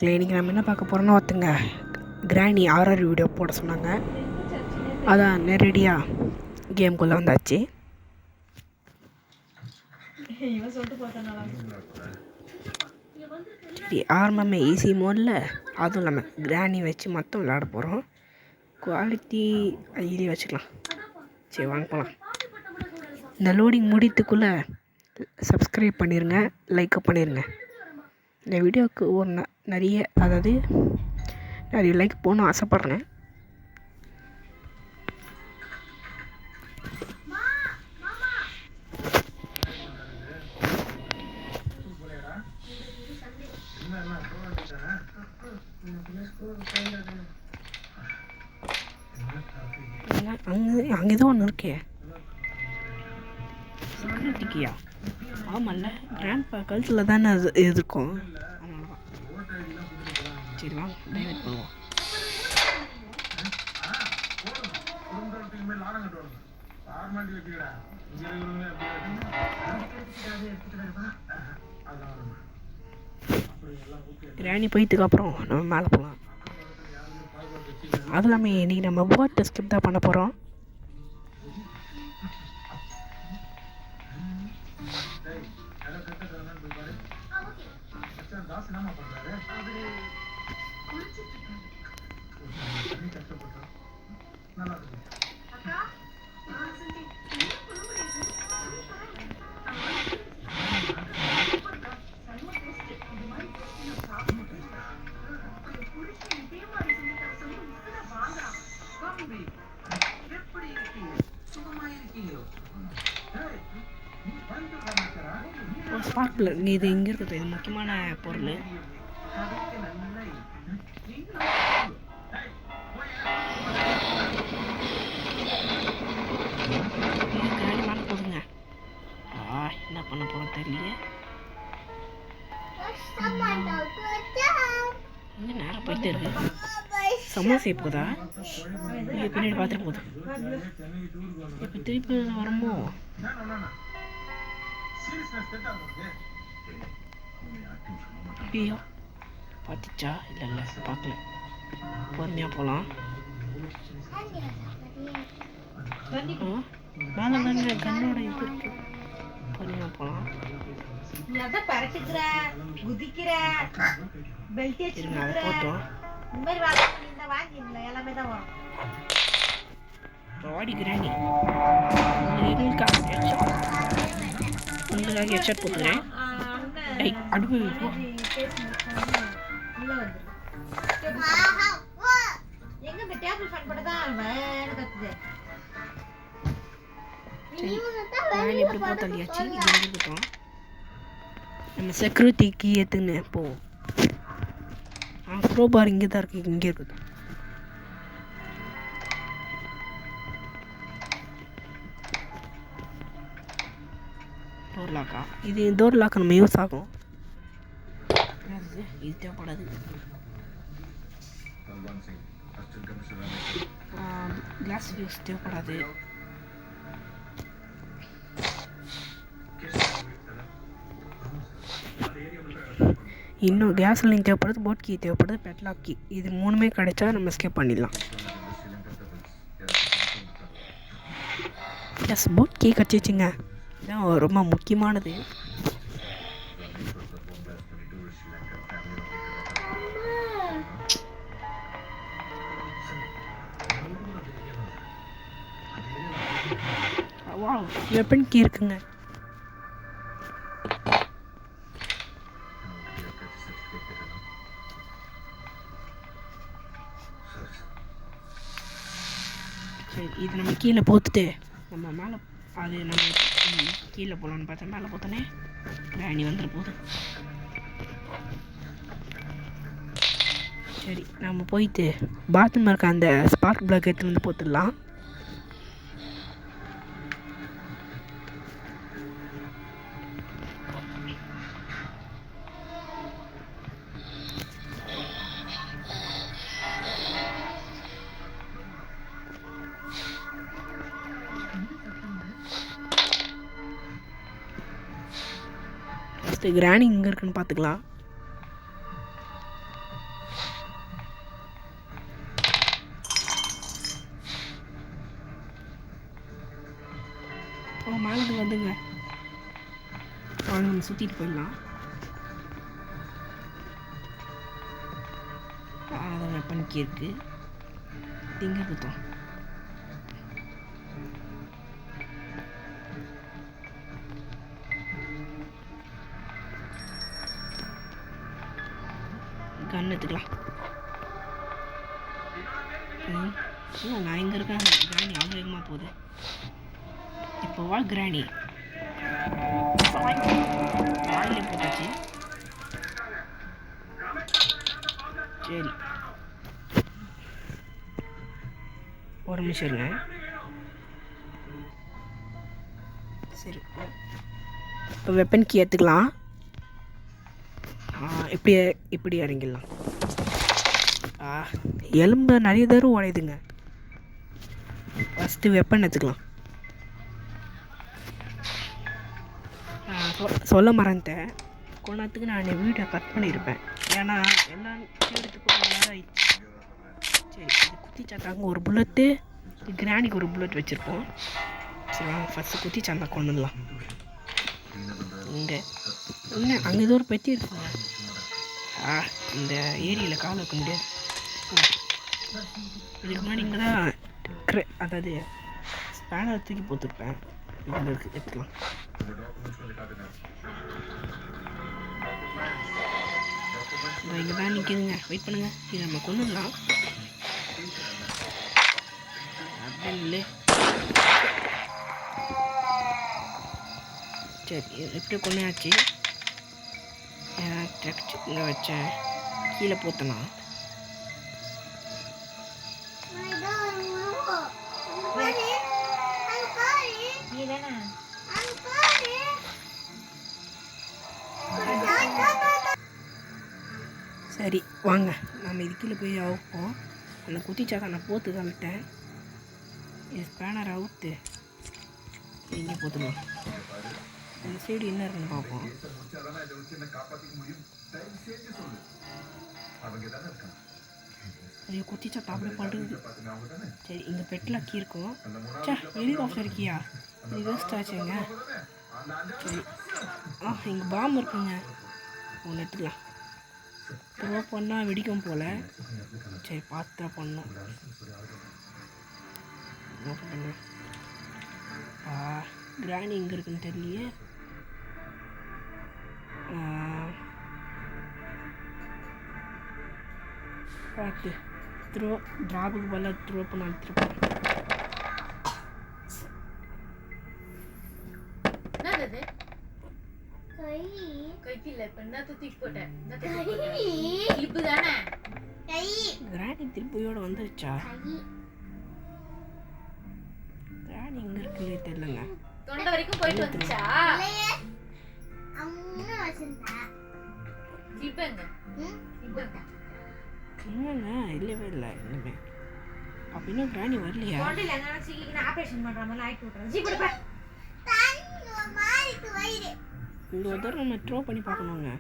இன்றைக்கி நம்ம என்ன பார்க்க போகிறோன்னா ஒருத்தங்க கிராணி ஆர்ஆர் வீடியோ போட சொன்னாங்க. அதான் நேரடியாக கேம்குள்ளே வந்தாச்சு. சரி, ஆரம்பமே ஈஸி மோடில், அதுவும் இல்லாமல் கிராணி வச்சு மொத்தம் விளையாட போகிறோம். குவாலிட்டி ஐடி வச்சுக்கலாம். சரி, வாங்க போகலாம். இந்த லோடிங் முடித்துக்குள்ளே சப்ஸ்கிரைப் பண்ணிடுங்க, லைக்கப் பண்ணிடுங்க. இந்த வீடியோவுக்கு ஒரு நிறைய லைக் போகணும்னு ஆசைப்பட்றேன். அங்கே தான் ஒன்று இருக்கே, செக்யூரிட்டிக்கியா? ஆமாம்ல, கிராண்ட்பா கழுத்தில் தானே அது இருக்கும். சரி, வாங்க டைவர்ட் பண்ணுவோம். கிராணி போயிட்டுக்கப்புறம் நம்ம மேலே போகலாம். அது இல்லாமல் இன்றைக்கி நம்ம போட் ஸ்கிப் தான் பண்ண போகிறோம். ஸ்பார்க்கில் இது எங்கே இருக்குது? இது முக்கியமான பொருள். மேலே போடுங்க. என்ன பண்ண போகிறோம் தெரியல. இங்கே நேரம் போயிட்டே இருக்கு. சமோசா போதா? இங்கே பின்னாடி பார்த்துட்டு போகுது. இப்போ திருப்பி வரமோ? ஐயோ, பார்த்துச்சா? இல்லை பார்க்கல. பொறுமையாக போகலாம். மேலே தானே கண்ணோட இது இருக்கு. பொறுமையாக போகலாம். போட்டோம். பாடி கிராணி உங்களுக்காக ஹெட்செட் போட்டுக்கிறேன். அடுப்பு இப்படி போட்டாலியாச்சு. இது எங்கே இருக்கட்டும். நம்ம செக்யூரிட்டிக்கு ஏற்றுன்னு போவோம். க்ரோபார் இங்கே தான் இருக்குது. இங்கே இருக்குது. டோர் லாக்கா? இது டோர் லாக் நம்ம யூஸ் ஆகும். இது தேவைப்படாது. கிளாஸ் யூஸ் தேவைப்படாது. இன்னும் கேஸ் லைன் தேவைப்படுது, போட் கீ தேவைப்படுது, பெட்லாக் கீ. இது மூணுமே கிடைச்சா நம்ம ஸ்கேப் பண்ணிடலாம். எஸ், போட் கீ கிடச்சிச்சிங்க. இதுதான் ரொம்ப முக்கியமானது. வாவ், வெப்பன் கீ இருக்குங்க. சரி, இது நம்ம கீழே போத்துட்டு நம்ம மேலே, அது நம்ம கீழே போகலான்னு பார்த்தா மேலே போத்தோன்னே கிராணி வந்துட போகுது. சரி, நம்ம போயிட்டு பாத்ரூம் இருக்க அந்த ஸ்பார்க் பிளக் எடுத்து வந்து போத்துடலாம். ஃபஸ்ட்டு கிராணி எங்கே இருக்குன்னு பார்த்துக்கலாம். மேலே வந்துங்க. வாங்க நம்ம சுற்றிட்டு போயிடலாம். அதை வெப்பனுக்கு இருக்கு திங்க குத்தம். கன் எடுத்துக்கலாம். நான் இங்கே இருக்கேன். கிராணி அவ்வளோ வேகமாக போகுது. இப்போ வா கிராணி ஆயிலே போட்டாச்சு. சரி ஒரு நிமிஷம் இருங்க. சரி இப்போ வெப்பன் கீ எடுத்துக்கலாம். இப்படி இறங்கிடலாம். எலும்பு நிறைய தடவை உடையுதுங்க. ஃபஸ்ட்டு வெப்பன் எடுத்துக்கலாம். சொல்ல மறந்துட்டேன், கொண்டாத்துக்கு நான் வீட்டை கட் பண்ணியிருப்பேன். ஏன்னா எல்லாம் எடுத்துக்கு நேரம் ஆயிடுச்சு. சரி இது குத்தி சாத்தாங்க ஒரு புல்லட்டு, கிராணிக்கு ஒரு புல்லட் வச்சுருப்போம். சரி வாங்க ஃபஸ்ட்டு குத்தி சாந்தா கொண்டுடலாம். இங்கே இல்லை அங்கே ஏதோ ஒரு பெட்டி இருக்குங்க. இந்த ஏரியில் கால் வைக்க முடியாது. இதுக்கு முன்னாடி இங்கே தான் அதாவது ஸ்பேனர் தூக்கி போட்டுருப்பேன். இதில் இருக்குது எடுத்துக்கலாம். இங்கே தான் நிற்கிதுங்க. வெயிட் பண்ணுங்க, இது நம்ம கொண்டுடலாம். அப்படின்னு சரி எப்படி கொண்டாச்சு. இங்கே வச்சேன் கீழே போத்தனா. சரி வாங்க நம்ம இது கீழே போய் அவுப்போம். அந்த குத்திச்சாக்கா நான் போத்து காமிட்டேன். இது ஸ்பேனர் அவுத்து இங்கே போத்துக்கலாம். அந்த சைடு என்ன இருக்குன்னு பார்ப்போம். ஐயோ குத்திச்சா அப்படியே படுது. சரி இங்கே பெட்டில் கீ இருக்கும். ஹெலிகாப்டர் இருக்கியா? இது வேஸ்ட் ஆச்சுங்க. சரி இங்கே பாம்பு இருக்குங்க, ஒன்று எடுத்துக்கலாம். த்ரோ பண்ணால் வெடிக்கும் போல். சரி பார்த்து தான் பண்ணோம். பண்ண கிராணி எங்கே இருக்குன்னு தெரியலையே. பார்த்து த்ரோ ட்ராப்புக்கு போல த்ரோ பண்ண அனுப்பிச்சிருப்பேன். கிராணி திருப்பியோட வந்துருச்சா? கிராணி எங்க இருக்குன்னு தெரியலங்க. தொண்டை வரைக்கும் போயிட்டு வந்துச்சா? என்னங்க இல்லவே இல்லை இன்னுமே. அப்படின்னா கிராணி வரலையா? இந்த ஒரு தடவை நம்ம த்ரோ பண்ணி பார்க்கணுங்க.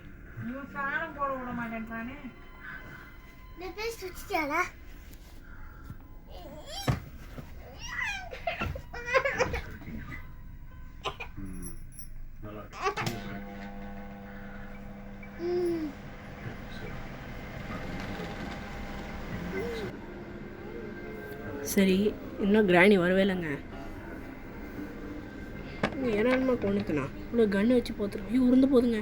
சரி இன்னும் கிராணி வரவே இல்லைங்க. ஏன்னா கொண்டுக்கணா இவ்வளோ கன்று வச்சு போத்துருக்கோம். ஐயோ உருந்து போதுங்க.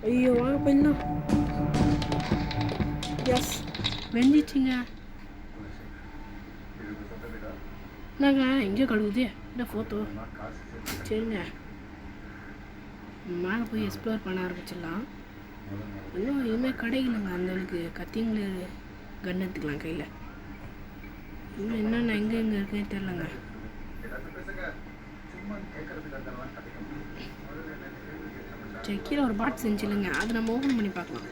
ஐயோ வாங்க போயிடலாம். எஸ் வெஞ்சிச்சிங்க. என்னங்க எங்கேயோ கழுகுது என்ன ஃபோட்டோ. சரிங்க மேலே போய் எக்ஸ்ப்ளோர் பண்ண ஆரம்பிச்சிடலாம். இன்னும் எதுவுமே கிடைக்கலங்க. அந்தளவுக்கு கத்திங்களு கன் எடுத்துக்கலாம் கையில். இன்னும் என்னென்ன எங்கே இருக்குன்னு தெரிலங்க. சரி கீழே ஒரு பாக்ஸ் செஞ்சில்லைங்க, அது நம்ம ஓப்பன் பண்ணி பார்க்கலாம்.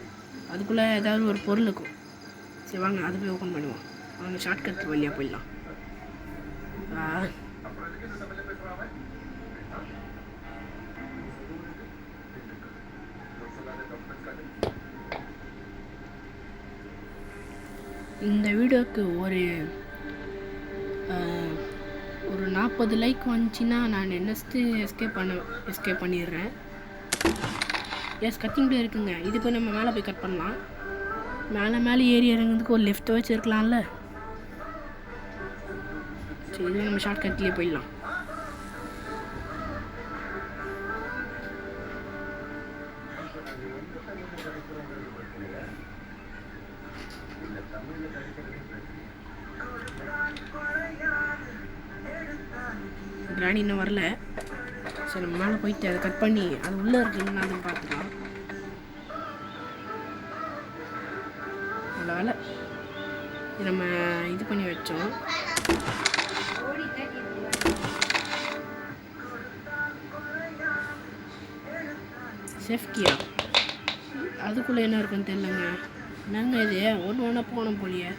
அதுக்குள்ளே ஏதாவது ஒரு பொருள் இருக்கும். சரி வாங்க அது போய் ஓப்பன் பண்ணுவோம். வாங்க ஷார்ட்கட் வழியாக போயிடலாம். இந்த வீடியோவுக்கு ஒரு 40 லைக் வந்துச்சுன்னா நான் நெக்ஸ்ட்டு எஸ்கேப் பண்ணிடுறேன். கத்திங்கிட்டே இருக்குங்க. இது போய் நம்ம மேலே போய் கட் பண்ணலாம். மேலே ஏறி இறங்குறதுக்கு ஒரு லெஃப்ட் வச்சு இருக்கலாம்ல. சரி, இது நம்ம ஷார்ட் கட்லேயே போயிடலாம். கிராணி இன்னும் வரல. சரி, நம்ம மேலே போயிட்டு அதை கட் பண்ணி அது உள்ளே இருக்குன்னு அதுவும் பார்த்துக்கலாம். நல்ல வேலை நம்ம இது பண்ணி வச்சோம். சேஃப்டியா அதுக்குள்ளே என்ன இருக்குன்னு தெரியலங்க. நாங்கள் இது ஒன்று போனோம் போலியே.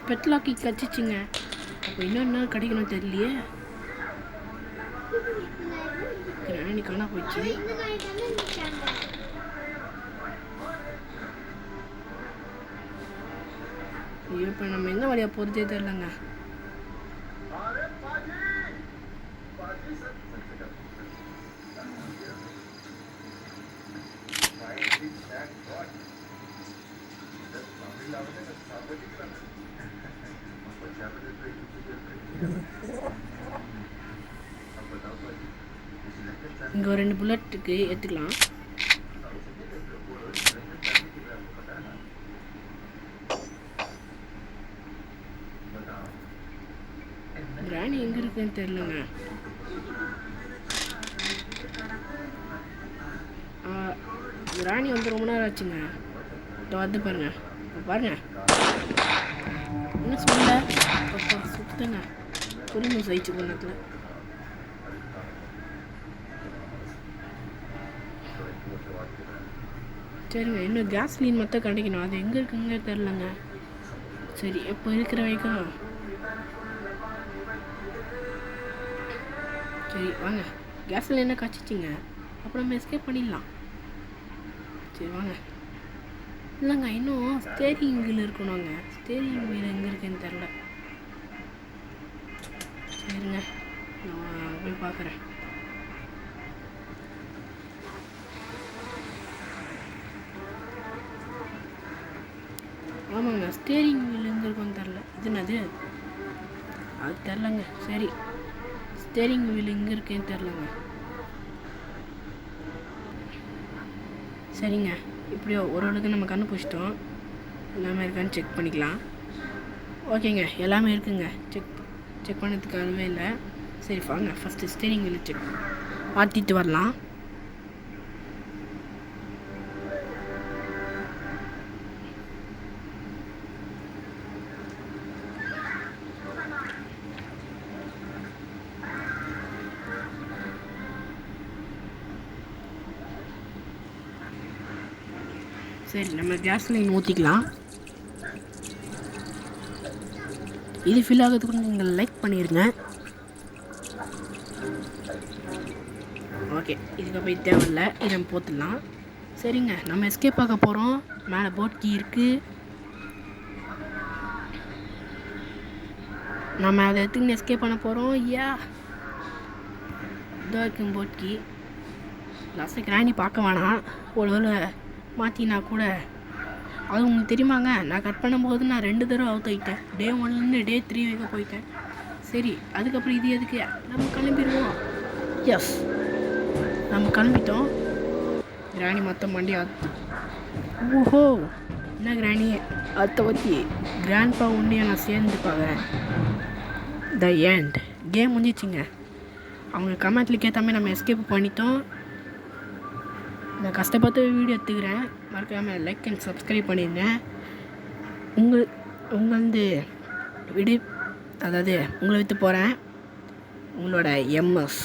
பெட்லாக்கி கச்சிச்சிங்க. அப்போ இன்னொன்று கிடைக்கணும் தெரியலையே. கிராணி காணா போயிடுச்சு. ஐயோ, இப்போ நம்ம எந்த வழியாக போகிறதே தெரியலங்க. இங்கே ஒரு 2 புல்லட்டுக்கு எடுத்துக்கலாம். கிராணி எங்கே இருக்குன்னு தெரியலங்க. கிராணி வந்து ரொம்ப நேரம் ஆச்சுங்க. வந்து பாருங்க என்ன சொல்ல சுத்தங்க புரியும் சைச்சு பண்ணத்தில். சரிங்க, இன்னும் கேஸ்லீன் மட்டும் கிடைக்கணும். அது எங்கே இருக்குங்க தெரிலங்க. சரி, இப்போ இருக்கிற வரைக்கும் சரி வாங்க. கேஸ்லீன் என்ன கச்சிச்சிங்க. அப்புறம் நம்ம எஸ்கேப் பண்ணிடலாம். சரி வாங்க. இல்லைங்க, இன்னும் ஸ்டேரிங் வீல் இருக்கணுங்க. ஸ்டேரிங் வீல் எங்கே இருக்குன்னு தெரில. சரிங்க, நான் போய் பார்க்குறேன். ஆமாங்க, ஸ்டேரிங் வீல் எங்கே இருக்குன்னு தெரில. இது என்னது அது தெரிலங்க. சரி, ஸ்டேரிங் வீல் எங்கே இருக்குன்னு தெரிலங்க. சரிங்க, இப்படியோ ஓரளவுக்கு நம்ம கண்டுபிடிச்சிட்டோம். எல்லாமே இருக்கான்னு செக் பண்ணிக்கலாம். ஓகேங்க, எல்லாமே இருக்குங்க. செக் பண்ணதுக்காகவே இல்லை. சரி வாங்க, ஃபஸ்ட்டு ஸ்டேரிங் வீல் செக் மாற்றிட்டு வரலாம். சரி, நம்ம கேஸ்லைன் ஊற்றிக்கலாம். இது ஃபில் ஆகிறதுக்கு நீங்கள் லைக் பண்ணிடுங்க. ஓகே, இதுக்கப்புறம் தேவையில்லை. இதை நம்ம போத்துடலாம். சரிங்க, நம்ம எஸ்கேப் ஆக போகிறோம். மேலே போட் கீ இருக்குது. நம்ம அதை எடுத்துக்கின்னு எஸ்கேப் பண்ண போகிறோம். இதோ இருக்கும் போட் கீ. லாஸ்ட்டு கிராணி பார்க்க வேணாம். ஒருவேளை மாற்றினா கூட அது உங்களுக்கு தெரியுமாங்க. நான் கட் பண்ணும்போது நான் 2 தடவை அவுட் ஆகிட்டேன். டே 1லேருந்து டே 3 வரைக்கும் போயிட்டேன். சரி, அதுக்கப்புறம் இது எதுக்கு நம்ம கிளம்பிடுவோம். நம்ம கிளம்பிட்டோம். கிராணி மொத்தம் வண்டி ஓஹோ, என்ன கிராணி அதை பற்றி கிராண்ட்பா உண்மையாக நான் சேர்ந்துப்பாங்க. The end game முடிஞ்சிச்சிங்க. அவங்க கமெண்ட்லிக்கு ஏற்ற மாதிரி நம்ம எஸ்கேப் பண்ணிட்டோம். நான் கஷ்டப்பட்டு வீடியோ எடுத்துக்கிறேன். மறக்காமல் லைக் அண்ட் சப்ஸ்கிரைப் பண்ணிடுங்க. உங்களது அதாவது உங்களை விற்று போகிறேன். உங்களோட எம்எஸ்